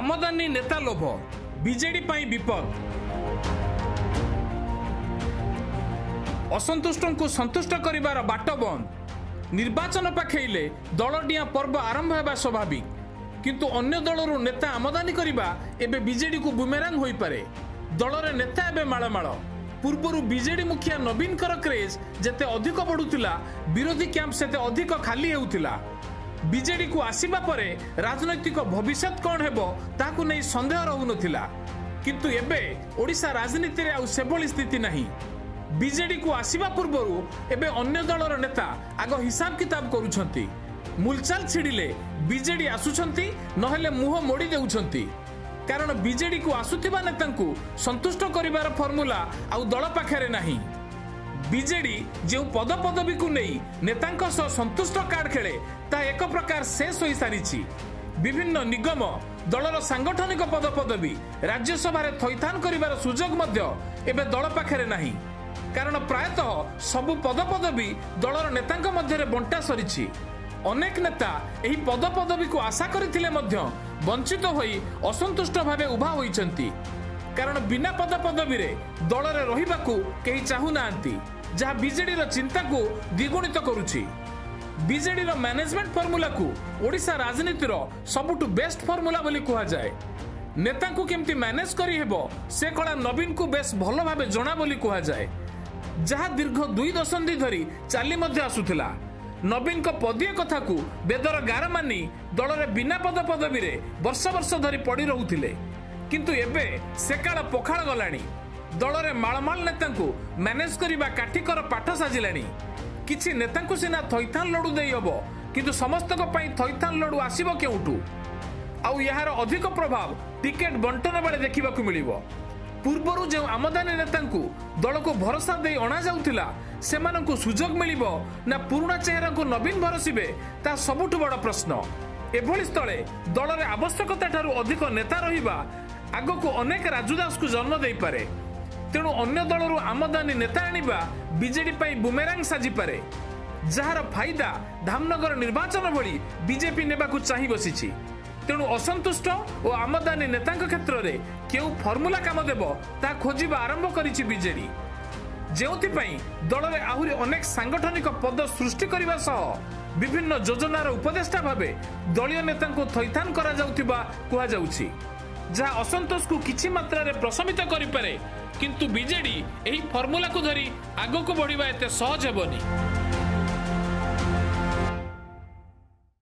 ଆମଦାନୀ ନେତା ଲୋଭ ବିଜେଡି ପାଇଁ ବିପଦ। ଅସନ୍ତୁଷ୍ଟଙ୍କୁ ସନ୍ତୁଷ୍ଟ କରିବାର ବାଟ ବନ୍ଦ। ନିର୍ବାଚନ ପାଖେଇଲେ ଦଳଡିଆଁ ପର୍ବ ଆରମ୍ଭ ହେବା ସ୍ୱାଭାବିକ, କିନ୍ତୁ ଅନ୍ୟ ଦଳରୁ ନେତା ଆମଦାନୀ କରିବା ଏବେ ବିଜେଡିକୁ ବୁମେରାଙ୍ଗ ହୋଇପାରେ। ଦଳରେ ନେତା ଏବେ ମାଳମାଳ। ପୂର୍ବରୁ ବିଜେଡି ମୁଖିଆ ନବୀନଙ୍କର କ୍ରେଜ୍ ଯେତେ ଅଧିକ ବଢୁଥିଲା, ବିରୋଧୀ କ୍ୟାମ୍ପ ସେତେ ଅଧିକ ଖାଲି ହେଉଥିଲା। ବିଜେଡିକୁ ଆସିବା ପରେ ରାଜନୈତିକ ଭବିଷ୍ୟତ କ'ଣ ହେବ ତାହାକୁ ନେଇ ସନ୍ଦେହ ରହୁନଥିଲା, କିନ୍ତୁ ଏବେ ଓଡ଼ିଶା ରାଜନୀତିରେ ଆଉ ସେଭଳି ସ୍ଥିତି ନାହିଁ। ବିଜେଡିକୁ ଆସିବା ପୂର୍ବରୁ ଏବେ ଅନ୍ୟ ଦଳର ନେତା ଆଗ ହିସାବ କିତାବ କରୁଛନ୍ତି। ମୁଲଚାଲ ଛିଡ଼ିଲେ ବିଜେଡି ଆସୁଛନ୍ତି, ନହେଲେ ମୁହଁ ମୋଡ଼ି ଦେଉଛନ୍ତି। କାରଣ ବିଜେଡିକୁ ଆସୁଥିବା ନେତାଙ୍କୁ ସନ୍ତୁଷ୍ଟ କରିବାର ଫର୍ମୁଲା ଆଉ ଦଳ ପାଖରେ ନାହିଁ। ବିଜେଡି ଯେଉଁ ପଦପଦବୀକୁ ନେଇ ନେତାଙ୍କ ସହ ସନ୍ତୁଷ୍ଟ କାର୍ଡ ଖେଳେ, ତାହା ଏକ ପ୍ରକାର ଶେଷ ହୋଇସାରିଛି। ବିଭିନ୍ନ ନିଗମ, ଦଳର ସାଂଗଠନିକ ପଦପଦବୀ ରାଜ୍ୟସଭାରେ ଥଇଥାନ କରିବାର ସୁଯୋଗ ମଧ୍ୟ ଏବେ ଦଳ ପାଖରେ ନାହିଁ। କାରଣ ପ୍ରାୟତଃ ସବୁ ପଦପଦବୀ ଦଳର ନେତାଙ୍କ ମଧ୍ୟରେ ବଣ୍ଟା ସରିଛି। ଅନେକ ନେତା ଏହି ପଦପଦବୀକୁ ଆଶା କରିଥିଲେ ମଧ୍ୟ ବଞ୍ଚିତ ହୋଇ ଅସନ୍ତୁଷ୍ଟ ଭାବେ ଉଭା ହୋଇଛନ୍ତି। କାରଣ ବିନା ପଦପଦବୀରେ ଦଳରେ ରହିବାକୁ କେହି ଚାହୁଁନାହାନ୍ତି, ଯାହା ବିଜେଡିର ଚିନ୍ତାକୁ ଦ୍ୱିଗୁଣିତ କରୁଛି। ବିଜେଡିର ମ୍ୟାନେଜମେଣ୍ଟ ଫର୍ମୁଲାକୁ ଓଡ଼ିଶା ରାଜନୀତିର ସବୁଠୁ ବେଷ୍ଟ ଫର୍ମୁଲା ବୋଲି କୁହାଯାଏ। ନେତାଙ୍କୁ କେମିତି ମ୍ୟାନେଜ କରିହେବ ସେ କଳା ନବୀନଙ୍କୁ ବେଶ ଭଲ ଭାବେ ଜଣା ବୋଲି କୁହାଯାଏ, ଯାହା ଦୀର୍ଘ 2 ଦଶନ୍ଧି ଧରି ଚାଲି ମଧ୍ୟ ଆସୁଥିଲା। ନବୀନଙ୍କ ପଦୀୟ କଥାକୁ ବେଦର ଗାର ମାନି ଦଳରେ ବିନା ପଦପଦବୀରେ ବର୍ଷ ବର୍ଷ ଧରି ପଡ଼ି ରହୁଥିଲେ, କିନ୍ତୁ ଏବେ ସେ କାଳ ପଖାଳ ଗଲାଣି। ଦଳରେ ମାଳମାଳ ନେତାଙ୍କୁ ମ୍ୟାନେଜ କରିବା କାଠିକର ପାଠ ସାଜିଲାଣି। କିଛି ନେତାଙ୍କୁ ସିନା ଥଇଥାନ ଲଡୁ ଦେଇ ହବ, କିନ୍ତୁ ସମସ୍ତଙ୍କ ପାଇଁ ଥଇଥାନ ଲଡୁ ଆସିବ କେଉଁଠୁ? ଆଉ ଏହାର ଅଧିକ ପ୍ରଭାବ ଟିକେଟ ବଣ୍ଟନ ବେଳେ ଦେଖିବାକୁ ମିଳିବ। ପୂର୍ବରୁ ଯେଉଁ ଆମଦାନୀ ନେତାଙ୍କୁ ଦଳକୁ ଭରସା ଦେଇ ଅଣାଯାଉଥିଲା, ସେମାନଙ୍କୁ ସୁଯୋଗ ମିଳିବ ନା ପୁରୁଣା ଚେହେରାଙ୍କୁ ନବୀନ ଭରସିବେ, ତାହା ସବୁଠୁ ବଡ଼ ପ୍ରଶ୍ନ। ଏଭଳି ସ୍ଥଳେ ଦଳରେ ଆବଶ୍ୟକତା ଠାରୁ ଅଧିକ ନେତା ରହିବା ଆଗକୁ ଅନେକ ରାଜୁଦାସକୁ ଜନ୍ମ ଦେଇପାରେ। ତେଣୁ ଅନ୍ୟ ଦଳରୁ ଆମଦାନୀ ନେତା ଆଣିବା ବିଜେଡି ପାଇଁ ବୁମେରାଙ୍ଗ ସାଜିପାରେ, ଯାହାର ଫାଇଦା ଧାମନଗର ନିର୍ବାଚନ ଭଳି ବିଜେପି ନେବାକୁ ଚାହିଁ ବସିଛି। ତେଣୁ ଅସନ୍ତୁଷ୍ଟ ଓ ଆମଦାନୀ ନେତାଙ୍କ କ୍ଷେତ୍ରରେ କେଉଁ ଫର୍ମୁଲା କାମ ଦେବ ତାହା ଖୋଜିବା ଆରମ୍ଭ କରିଛି ବିଜେଡି, ଯେଉଁଥିପାଇଁ ଦଳରେ ଆହୁରି ଅନେକ ସାଂଗଠନିକ ପଦ ସୃଷ୍ଟି କରିବା ସହ ବିଭିନ୍ନ ଯୋଜନାର ଉପଦେଷ୍ଟା ଭାବେ ଦଳୀୟ ନେତାଙ୍କୁ ଥଇଥାନ କରାଯାଉଥିବା କୁହାଯାଉଛି, ଯାହା ଅସନ୍ତୋଷକୁ କିଛି ମାତ୍ରାରେ ପ୍ରଶମିତ କରିପାରେ। କିନ୍ତୁ ବିଜେଡି ଏହି ଫର୍ମୁଲାକୁ ଧରି ଆଗକୁ ବଢିବା ଏତେ ସହଜ ହେବନି।